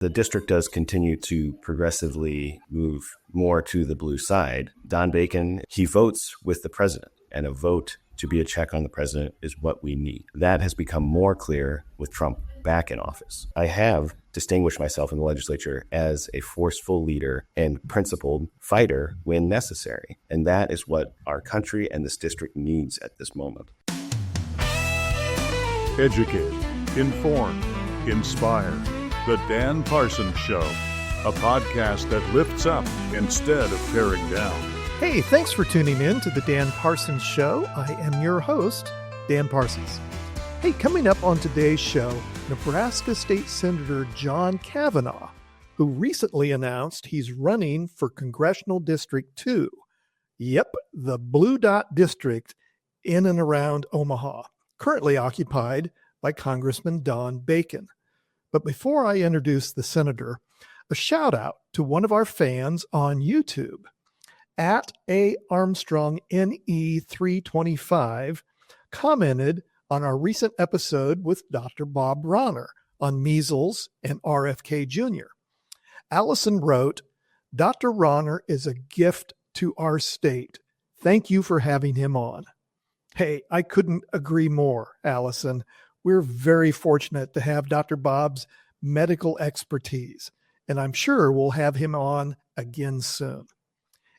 the district does continue to progressively move more to the blue side. Don Bacon, he votes with the president, and a vote to be a check on the president is what we need. That has become more clear with Trump back in office. I have distinguished myself in the legislature as a forceful leader and principled fighter when necessary. And that is what our country and this district needs at this moment. Educate, inform, inspire. The Dan Parsons Show, a podcast that lifts up instead of tearing down. Hey, thanks for tuning in to the Dan Parsons Show. I am your host, Dan Parsons. Hey, coming up on today's show, Nebraska State Senator John Cavanaugh, who recently announced he's running for Congressional District 2. Yep, the Blue Dot District in and around Omaha, currently occupied by Congressman Don Bacon. But before I introduce the senator, a shout out to one of our fans on YouTube. At A Armstrong NE325 commented on our recent episode with Dr. Bob Ronner on measles and RFK Jr. Allison wrote, "Dr. Ronner is a gift to our state. Thank you for having him on." Hey, I couldn't agree more, Allison. We're very fortunate to have Dr. Bob's medical expertise, and I'm sure we'll have him on again soon.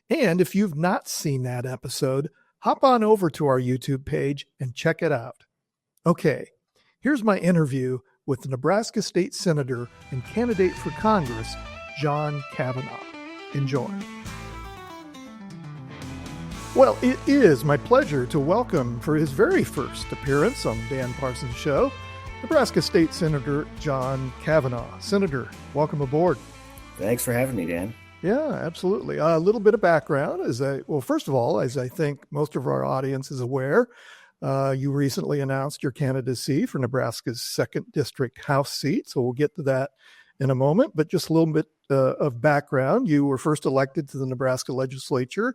And if you've not seen that episode, hop on over to our YouTube page and check it out. Okay, here's my interview with the Nebraska State Senator and candidate for Congress, John Cavanaugh. Enjoy. Well, it is my pleasure to welcome for his very first appearance on the Dan Parsons Show, Nebraska State Senator John Cavanaugh. Senator, welcome aboard. Thanks for having me, Dan. Yeah, absolutely. A little bit of background first of all, as I think most of our audience is aware, you recently announced your candidacy for Nebraska's 2nd District House seat. So we'll get to that in a moment, but just a little bit of background. You were first elected to the Nebraska legislature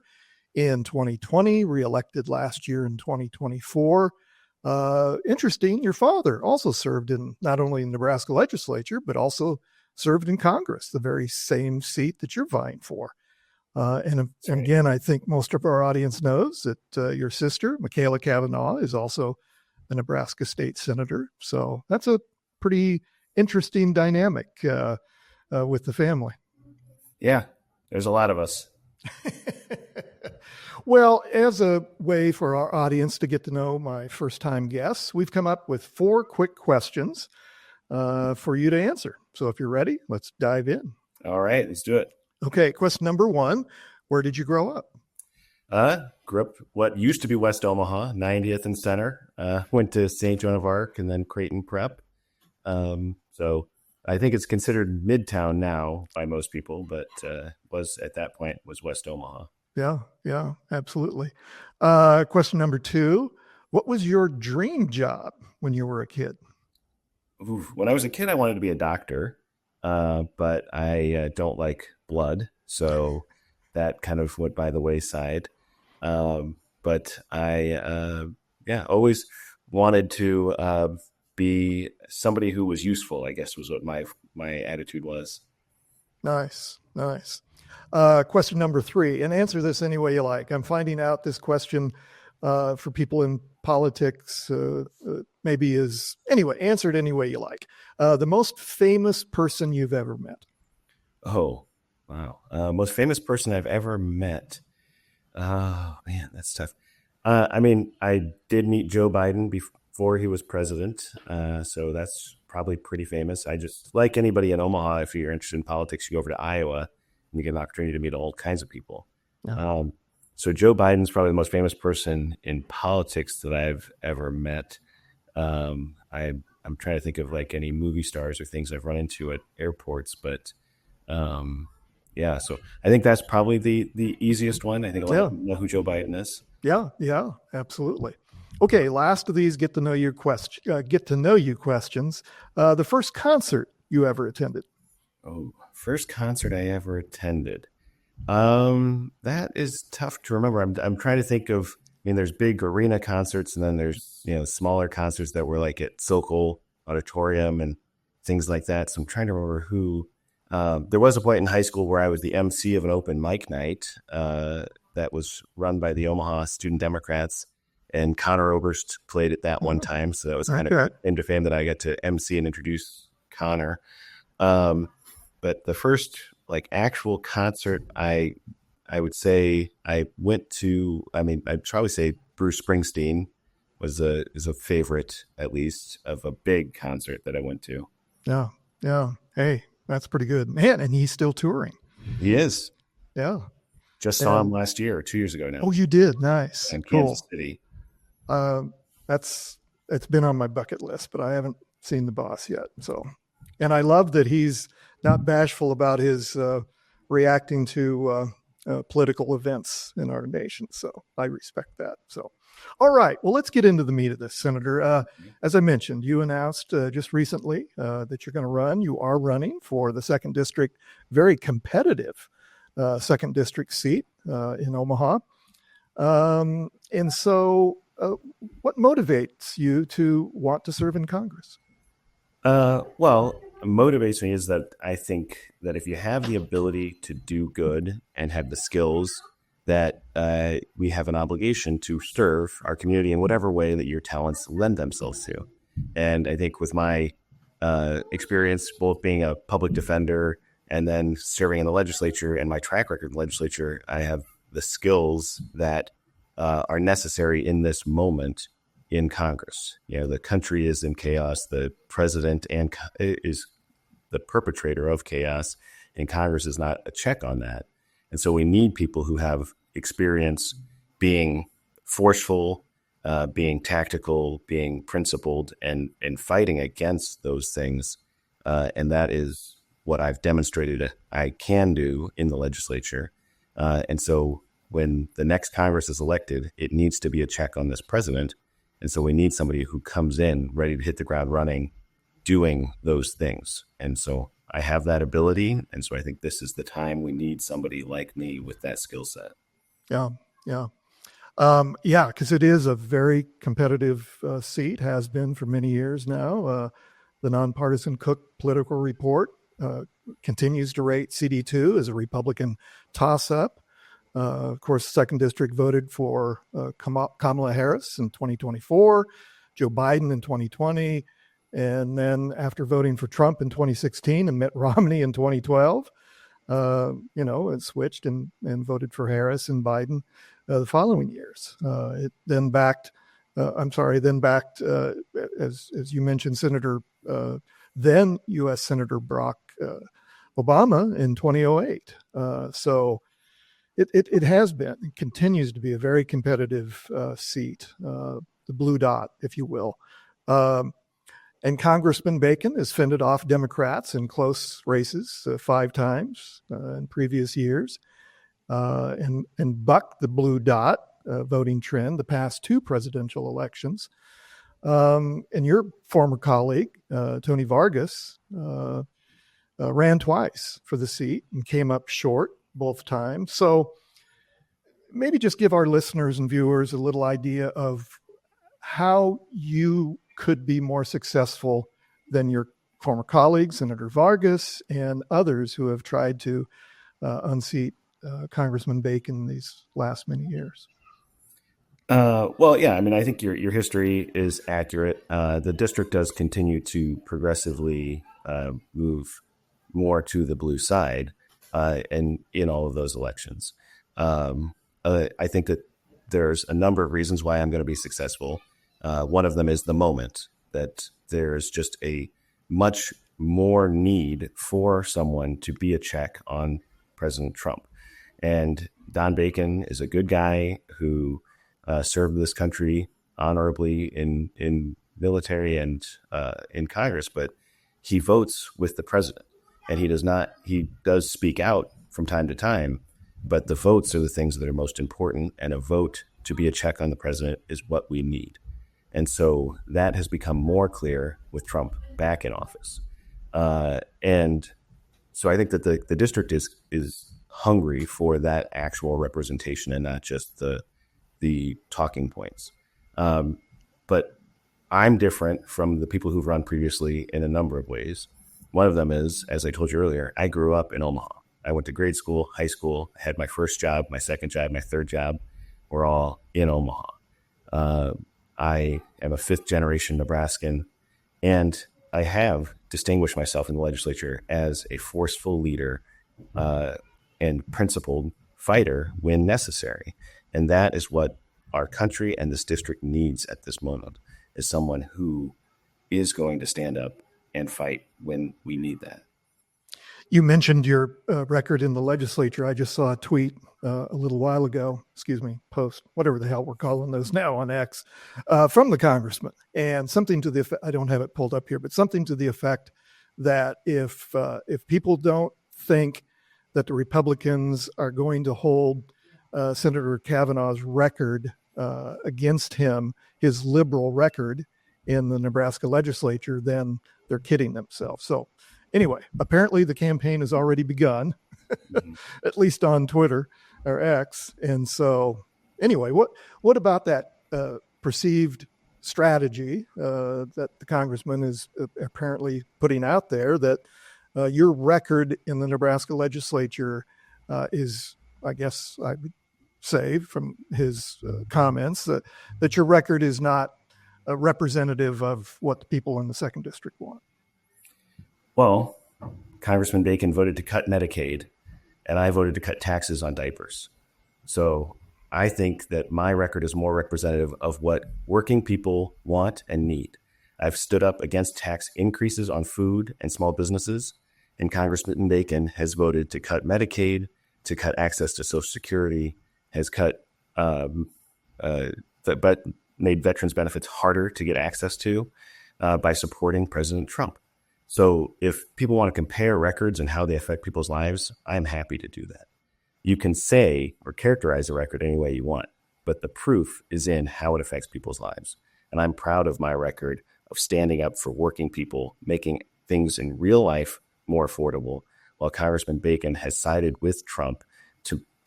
in 2020, reelected last year in 2024. Interesting, your father also served in not only the Nebraska legislature, but also served in Congress, the very same seat that you're vying for. And again, I think most of our audience knows that your sister, Michaela Cavanaugh, is also a Nebraska State Senator. So that's a pretty interesting dynamic with the family. Yeah, there's a lot of us. Well, as a way for our audience to get to know my first-time guests, we've come up with 4 quick questions for you to answer. So if you're ready, let's dive in. All right, let's do it. Okay, question number 1. Where did you grow up? Grew up what used to be West Omaha, 90th and Center. Went to St. Joan of Arc and then Creighton Prep. So I think it's considered Midtown now by most people, but was at that point was West Omaha. Yeah, absolutely. Question number 2. What was your dream job when you were a kid? When I was a kid, I wanted to be a doctor, but I don't like blood, so that kind of went by the wayside. But I, always wanted to be somebody who was useful, I guess was what my attitude was. Nice. Question number 3, and answer this any way you like. I'm finding out this question for people in politics maybe is, anyway, answer it any way you like. The most famous person you've ever met? Oh, wow. Most famous person I've ever met. Oh, man, that's tough. I did meet Joe Biden before he was president, so that's probably pretty famous. I just, like anybody in Omaha, if you're interested in politics, you go over to Iowa and you get an opportunity to meet all kinds of people. Yeah. So Joe Biden's probably the most famous person in politics that I've ever met. I'm trying to think of like any movie stars or things I've run into at airports, but so I think that's probably the easiest one. I think a lot of people know who Joe Biden is. Yeah, absolutely. Okay, last of these get to know you questions. The first concert you ever attended? Oh, first concert I ever attended. That is tough to remember. I'm trying to think of, there's big arena concerts and then there's, smaller concerts that were like at Sokol Auditorium and things like that. So I'm trying to remember who There was a point in high school where I was the MC of an open mic night that was run by the Omaha Student Democrats, and Connor Oberst played it that one time. So that was kind of into fame that I got to MC and introduce Connor. But the first like actual concert I would say I went to, I mean, I'd probably say Bruce Springsteen is a favorite, at least, of a big concert that I went to. Yeah. Yeah. Hey, that's pretty good, man. And he's still touring. He is. Yeah. Just saw him last year, 2 years ago now. Oh, you did? Nice. In Cool. Kansas City. It's been on my bucket list, but I haven't seen the boss yet. So, and I love that he's not bashful about his reacting to political events in our nation. So I respect that. So, all right. Well, let's get into the meat of this, Senator. As I mentioned, you announced just recently that you're going to run. You are running for the 2nd District, very competitive 2nd District seat in Omaha. And so what motivates you to want to serve in Congress? Well, motivates me is that I think that if you have the ability to do good and have the skills, that we have an obligation to serve our community in whatever way that your talents lend themselves to. And I think with my experience, both being a public defender and then serving in the legislature and my track record in the legislature, I have the skills that are necessary in this moment in Congress. You know, the country is in chaos. The president is the perpetrator of chaos, and Congress is not a check on that. And so we need people who have experience being forceful, being tactical, being principled, and fighting against those things. And that is what I've demonstrated I can do in the legislature. And so when the next Congress is elected, it needs to be a check on this president. And so we need somebody who comes in ready to hit the ground running, doing those things. And so I have that ability. And so I think this is the time we need somebody like me with that skill set. Yeah. Yeah. Because it is a very competitive seat, has been for many years now. The nonpartisan Cook Political Report continues to rate CD2 as a Republican toss-up. Of course, 2nd District voted for Kamala Harris in 2024, Joe Biden in 2020, and then after voting for Trump in 2016 and Mitt Romney in 2012, it switched and voted for Harris and Biden the following years. It then backed, as you mentioned, then U.S. Senator Barack Obama in 2008. So it has been and continues to be a very competitive seat, the blue dot, if you will. And Congressman Bacon has fended off Democrats in close races 5 times in previous years, and bucked the blue dot voting trend the past 2 presidential elections. And your former colleague, Tony Vargas, ran twice for the seat and came up short both times. So maybe just give our listeners and viewers a little idea of how you could be more successful than your former colleague, Senator Vargas, and others who have tried to unseat Congressman Bacon these last many years. Well, yeah, I mean, I think your history is accurate. The district does continue to progressively move more to the blue side and in all of those elections. I think that there's a number of reasons why I'm going to be successful. One of them is the moment that there's just a much more need for someone to be a check on President Trump. And Don Bacon is a good guy who served this country honorably in military and in Congress, but he votes with the president, and he does speak out from time to time, but the votes are the things that are most important, and a vote to be a check on the president is what we need. And so that has become more clear with Trump back in office. And so I think that the district is hungry for that actual representation and not just the talking points. But I'm different from the people who've run previously in a number of ways. One of them is, as I told you earlier, I grew up in Omaha. I went to grade school, high school, had my first job, my second job, my third job. We're all in Omaha. I am a fifth generation Nebraskan, and I have distinguished myself in the legislature as a forceful leader and principled fighter when necessary. And that is what our country and this district needs at this moment, is someone who is going to stand up and fight when we need that. You mentioned your record in the legislature. I just saw a tweet a little while ago, post, whatever the hell we're calling those now on X, from the congressman. And something to the effect, I don't have it pulled up here, but something to the effect that if people don't think that the Republicans are going to hold Senator Cavanaugh's record against him, his liberal record in the Nebraska legislature, then they're kidding themselves. So anyway, apparently the campaign has already begun, at least on Twitter or X. And so anyway, what about that perceived strategy that the congressman is apparently putting out there, that your record in the Nebraska legislature is, I guess I would say from his comments, that your record is not representative of what the people in the second district want? Well, Congressman Bacon voted to cut Medicaid, and I voted to cut taxes on diapers. So I think that my record is more representative of what working people want and need. I've stood up against tax increases on food and small businesses, and Congressman Bacon has voted to cut Medicaid, to cut access to Social Security, has cut, but made veterans benefits harder to get access to by supporting President Trump. So if people want to compare records and how they affect people's lives, I'm happy to do that. You can say or characterize a record any way you want, but the proof is in how it affects people's lives. And I'm proud of my record of standing up for working people, making things in real life more affordable, while Congressman Bacon has sided with Trump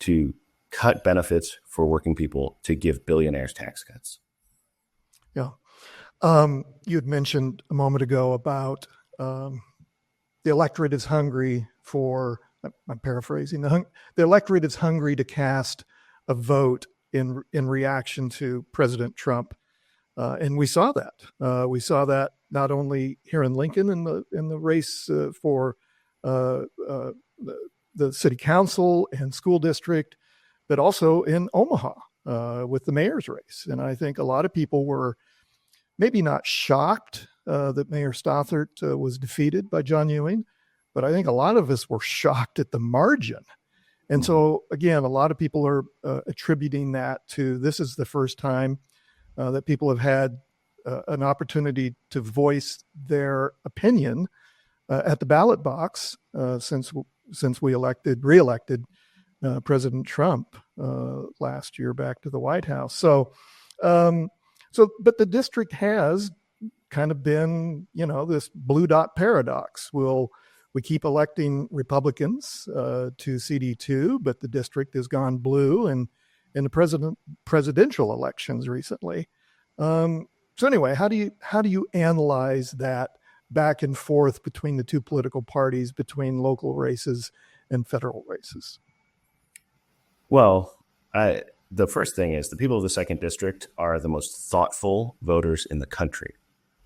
to cut benefits for working people, to give billionaires tax cuts. Yeah. You had mentioned a moment ago about the electorate is hungry for, I'm paraphrasing, the electorate is hungry to cast a vote in reaction to President Trump. And we saw that. We saw that not only here in Lincoln in the race for the city council and school district, but also in Omaha with the mayor's race. And I think a lot of people were maybe not shocked that Mayor Stothert was defeated by John Ewing, but I think a lot of us were shocked at the margin. And so, again, a lot of people are attributing that to, this is the first time that people have had an opportunity to voice their opinion at the ballot box since we reelected President Trump last year back to the White House. So, but the district has kind of been, this blue dot paradox. We keep electing Republicans to CD2, but the district has gone blue in the presidential elections recently. So anyway, how do you analyze that back and forth between the two political parties, between local races and federal races? Well, the first thing is the people of the second district are the most thoughtful voters in the country.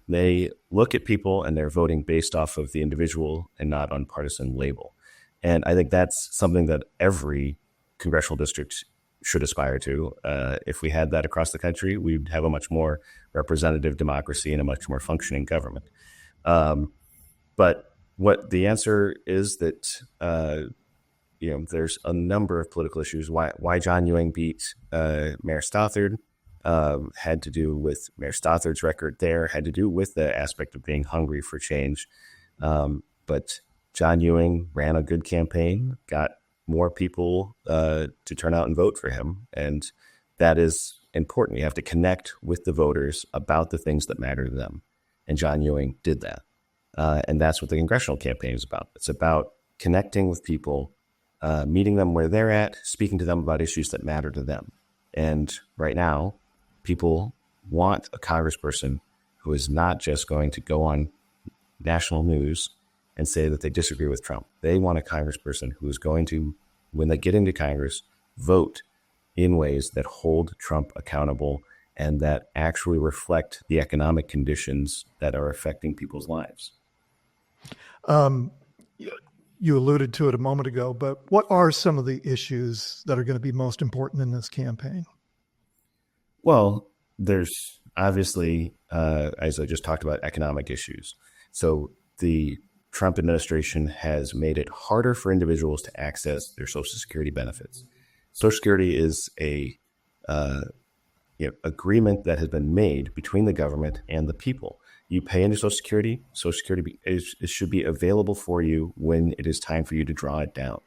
They look at people and they're voting based off of the individual and not on partisan label. And I think that's something that every congressional district should aspire to. If we had that across the country, we'd have a much more representative democracy and a much more functioning government. But what the answer is that, there's a number of political issues. Why John Ewing beat Mayor Stothert had to do with Mayor Stothert's record there, had to do with the aspect of being hungry for change. But John Ewing ran a good campaign, got more people to turn out and vote for him. And that is important. You have to connect with the voters about the things that matter to them. And John Ewing did that. And that's what the congressional campaign is about. It's about connecting with people, meeting them where they're at, speaking to them about issues that matter to them. And right now, people want a congressperson who is not just going to go on national news and say that they disagree with Trump. They want a congressperson who is going to, when they get into Congress, vote in ways that hold Trump accountable and that actually reflect the economic conditions that are affecting people's lives. You alluded to it a moment ago, but what are some of the issues that are going to be most important in this campaign? Well, there's obviously, as I just talked about, economic issues. So the Trump administration has made it harder for individuals to access their Social Security benefits. Social Security is a agreement that has been made between the government and the people. You pay into Social Security. Social Security it should be available for you when it is time for you to draw it down.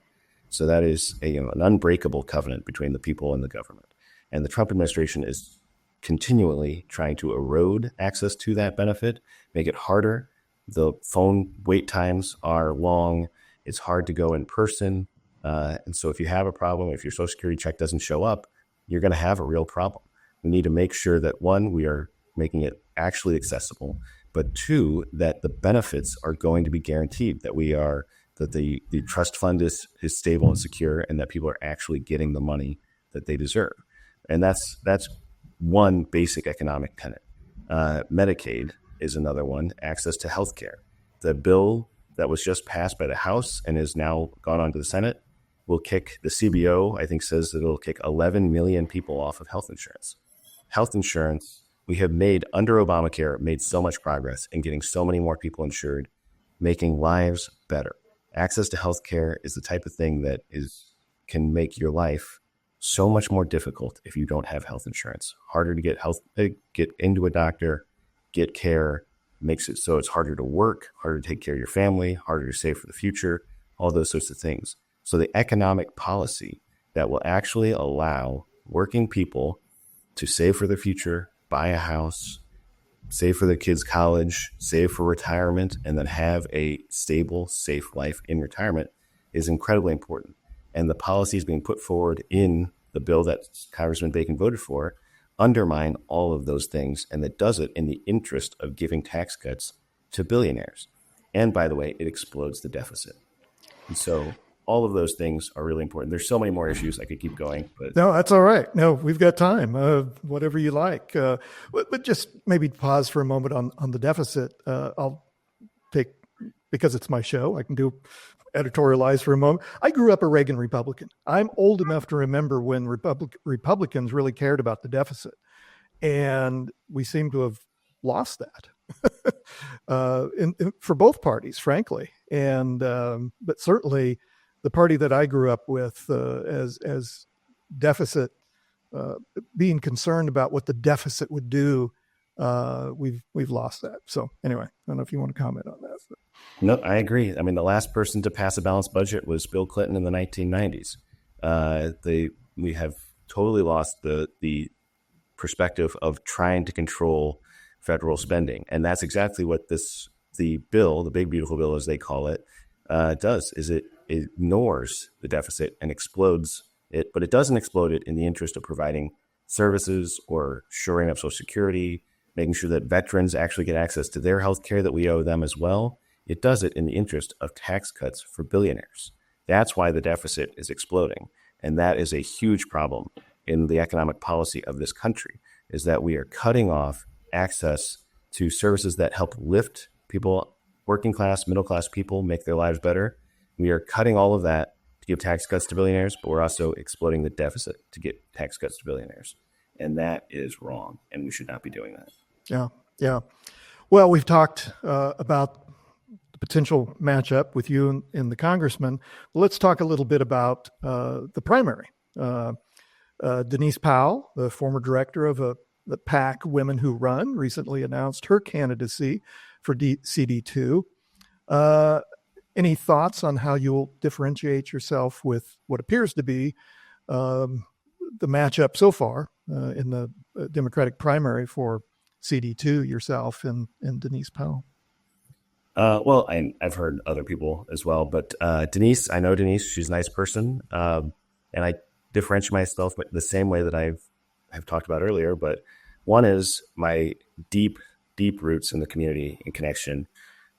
So that is an unbreakable covenant between the people and the government. And the Trump administration is continually trying to erode access to that benefit, make it harder. The phone wait times are long. It's hard to go in person. And so if you have a problem, if your Social Security check doesn't show up, you're going to have a real problem. We need to make sure that, one, we are making it actually accessible, but two, that the benefits are going to be guaranteed, that the trust fund is stable and secure, and that people are actually getting the money that they deserve. And that's one basic economic tenet. Medicaid is another one, access to health care. The bill that was just passed by the House and is now gone on to the Senate will kick, the CBO, I think, says that it'll kick 11 million people off of health insurance. Health insurance, we have under Obamacare, made so much progress in getting so many more people insured, making lives better. Access to health care is the type of thing that can make your life so much more difficult if you don't have health insurance. Harder to get into a doctor, get care, makes it so it's harder to work, harder to take care of your family, harder to save for the future, all those sorts of things. So the economic policy that will actually allow working people to save for their future, buy a house, save for their kids' college, save for retirement, and then have a stable, safe life in retirement is incredibly important. And the policies being put forward in the bill that Congressman Bacon voted for undermine all of those things, and it does it in the interest of giving tax cuts to billionaires. And by the way, it explodes the deficit. And so all of those things are really important. There's so many more issues. I could keep going, but no, that's all right. No, we've got time. Whatever you like. But just maybe pause for a moment on the deficit. I'll take, because it's my show, I can do editorialize for a moment. I grew up a Reagan Republican. I'm old enough to remember when Republicans really cared about the deficit, and we seem to have lost that for both parties, frankly. And but certainly, the party that I grew up with, as deficit, being concerned about what the deficit would do, we've lost that. So anyway, I don't know if you want to comment on that. But. No, I agree. I mean, the last person to pass a balanced budget was Bill Clinton in the 1990s. We have totally lost the perspective of trying to control federal spending, and that's exactly what the bill, the big beautiful bill as they call it, does. Is it ignores the deficit and explodes it, but it doesn't explode it in the interest of providing services or shoring up Social Security, making sure that veterans actually get access to their health care that we owe them as well. It does it in the interest of tax cuts for billionaires. That's why the deficit is exploding. And that is a huge problem in the economic policy of this country, is that we are cutting off access to services that help lift people, working class, middle class people, make their lives better. We are cutting all of that to give tax cuts to billionaires, but we're also exploding the deficit to get tax cuts to billionaires. And that is wrong, and we should not be doing that. Yeah. Well, we've talked about the potential matchup with you and the congressman. Let's talk a little bit about the primary. Denise Powell, the former director of the PAC Women Who Run, recently announced her candidacy for CD2. Any thoughts on how you'll differentiate yourself with what appears to be the matchup so far in the Democratic primary for CD2, yourself and Denise Powell? Well, I've heard other people as well, but Denise, I know Denise, she's a nice person. And I differentiate myself the same way that I've talked about earlier, but one is my deep roots in the community and connection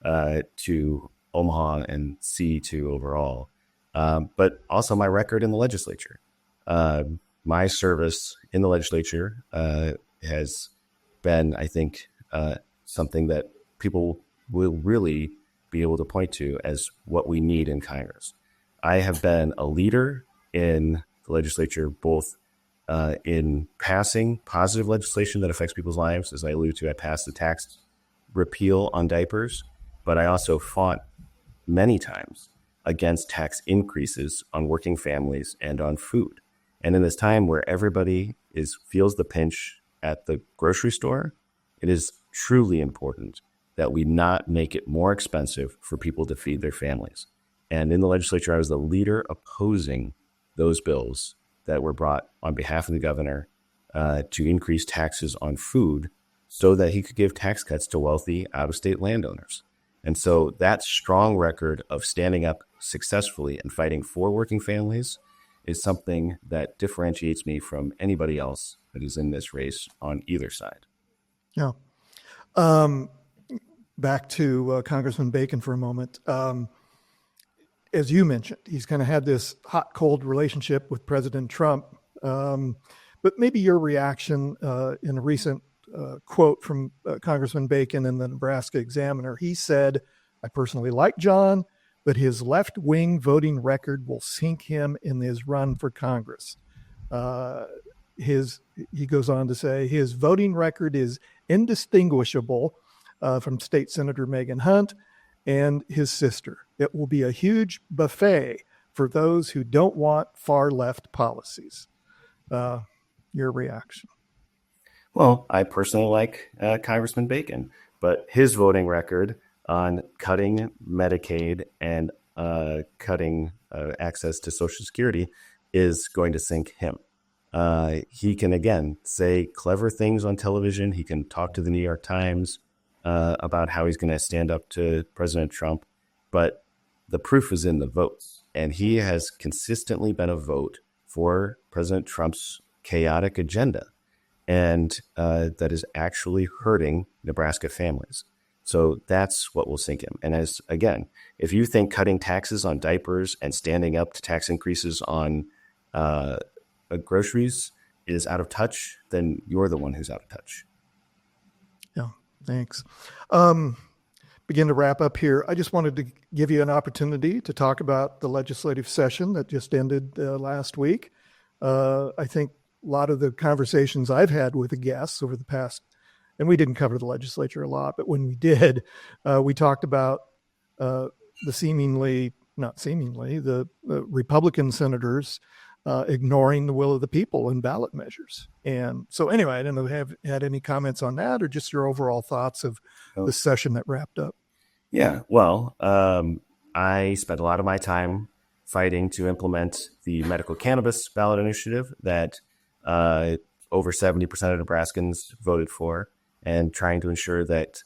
to Omaha and C2 overall, but also my record in the legislature. My service in the legislature has been, I think, something that people will really be able to point to as what we need in Congress. I have been a leader in the legislature, both in passing positive legislation that affects people's lives. As I alluded to, I passed the tax repeal on diapers, but I also fought many times against tax increases on working families and on food. And in this time where everybody feels the pinch at the grocery store, it is truly important that we not make it more expensive for people to feed their families. And in the legislature, I was the leader opposing those bills that were brought on behalf of the governor to increase taxes on food so that he could give tax cuts to wealthy out-of-state landowners. And so that strong record of standing up successfully and fighting for working families is something that differentiates me from anybody else that is in this race on either side. Yeah. Back to Congressman Bacon for a moment. As you mentioned, he's kind of had this hot-cold relationship with President Trump. But maybe your reaction in a recent quote from Congressman Bacon in the Nebraska Examiner. He said, "I personally like John, but his left-wing voting record will sink him in his run for Congress." He goes on to say, his voting record is indistinguishable from State Senator Megan Hunt and his sister. It will be a huge buffet for those who don't want far-left policies. Your reaction? Well, I personally like Congressman Bacon, but his voting record on cutting Medicaid and cutting access to Social Security is going to sink him. He can, again, say clever things on television. He can talk to the New York Times about how he's going to stand up to President Trump, but the proof is in the votes. And he has consistently been a vote for President Trump's chaotic agenda. And that is actually hurting Nebraska families. So that's what will sink him. And if you think cutting taxes on diapers and standing up to tax increases on groceries is out of touch, then you're the one who's out of touch. Yeah, thanks. Begin to wrap up here. I just wanted to give you an opportunity to talk about the legislative session that just ended last week. I think a lot of the conversations I've had with the guests over the past, and we didn't cover the legislature a lot, but when we did, we talked about the Republican senators ignoring the will of the people in ballot measures. And so anyway, I don't know if you have had any comments on that or just your overall thoughts of the session that wrapped up. Yeah, well, I spent a lot of my time fighting to implement the medical cannabis ballot initiative that over 70% of Nebraskans voted for, and trying to ensure that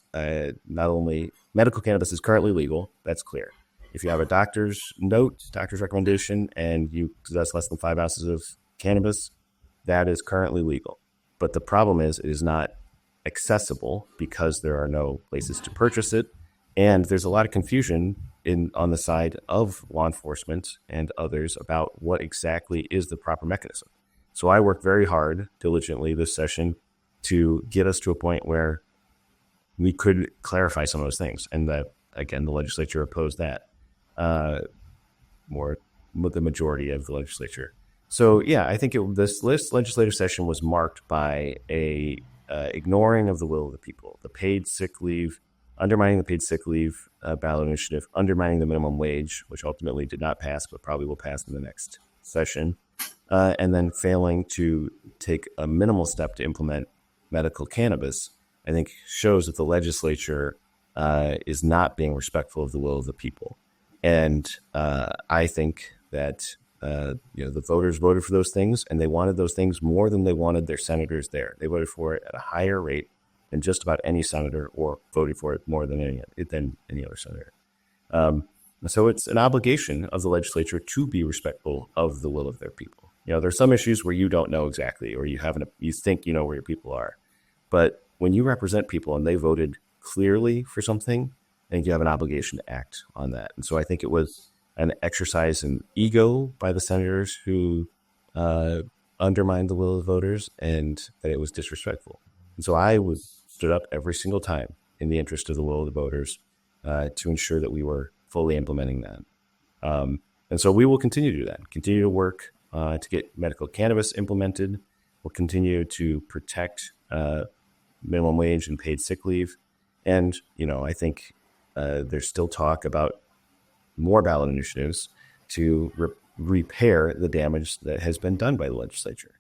not only medical cannabis is currently legal, that's clear. If you have a doctor's note, doctor's recommendation, and you possess less than 5 ounces of cannabis, that is currently legal. But the problem is it is not accessible because there are no places to purchase it. And there's a lot of confusion on the side of law enforcement and others about what exactly is the proper mechanism. So I worked very hard, diligently this session to get us to a point where we could clarify some of those things. And again, the legislature opposed that. More the majority of the legislature. So yeah, I think this legislative session was marked by a ignoring of the will of the people, the paid sick leave, undermining the paid sick leave ballot initiative, undermining the minimum wage, which ultimately did not pass, but probably will pass in the next session, and then failing to take a minimal step to implement medical cannabis, I think shows that the legislature is not being respectful of the will of the people. And I think that the voters voted for those things, and they wanted those things more than they wanted their senators there. They voted for it at a higher rate than just about any senator, or voted for it more than any other senator. So it's an obligation of the legislature to be respectful of the will of their people. There's some issues where you don't know exactly, or you think you know where your people are. But when you represent people and they voted clearly for something, think you have an obligation to act on that. And so I think it was an exercise in ego by the senators who undermined the will of the voters, and that it was disrespectful. And so I stood up every single time in the interest of the will of the voters to ensure that we were fully implementing that. And so we will continue to do that, continue to work to get medical cannabis implemented. We'll continue to protect minimum wage and paid sick leave. And, I think there's still talk about more ballot initiatives to repair the damage that has been done by the legislature.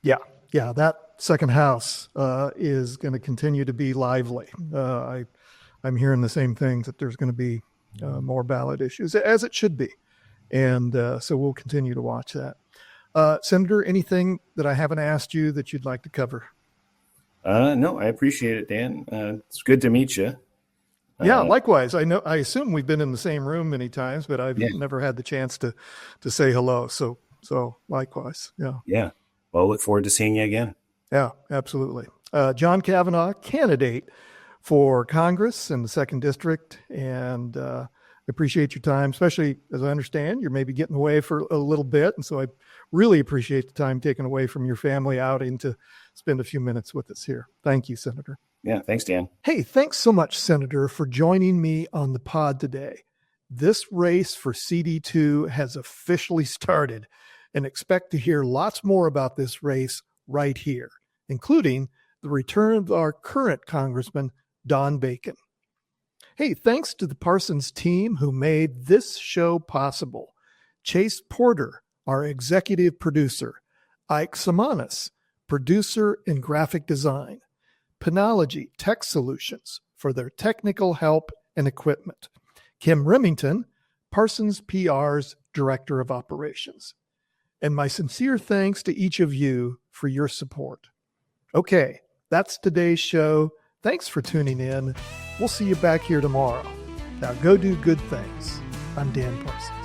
Yeah, that second house is going to continue to be lively. I'm hearing the same things, that there's going to be more ballot issues, as it should be. And so we'll continue to watch that. Senator, anything that I haven't asked you that you'd like to cover? No, I appreciate it, Dan. It's good to meet you. Yeah, likewise. I assume we've been in the same room many times, but I've never had the chance to say hello. So likewise. Yeah. Yeah. Well, look forward to seeing you again. Yeah, absolutely. John Cavanaugh, candidate for Congress in the 2nd District, and appreciate your time, especially as I understand you're maybe getting away for a little bit. And so I really appreciate the time taken away from your family outing to spend a few minutes with us here. Thank you, Senator. Yeah, thanks, Dan. Hey, thanks so much, Senator, for joining me on the pod today. This race for CD2 has officially started, and expect to hear lots more about this race right here, including the return of our current Congressman, Don Bacon. Hey, thanks to the Parsons team who made this show possible. Chase Porter, our executive producer. Ike Samanis, producer and graphic design. Penology Tech Solutions for their technical help and equipment. Kim Remington, Parsons PR's Director of Operations. And my sincere thanks to each of you for your support. Okay, that's today's show. Thanks for tuning in. We'll see you back here tomorrow. Now go do good things. I'm Dan Parsons.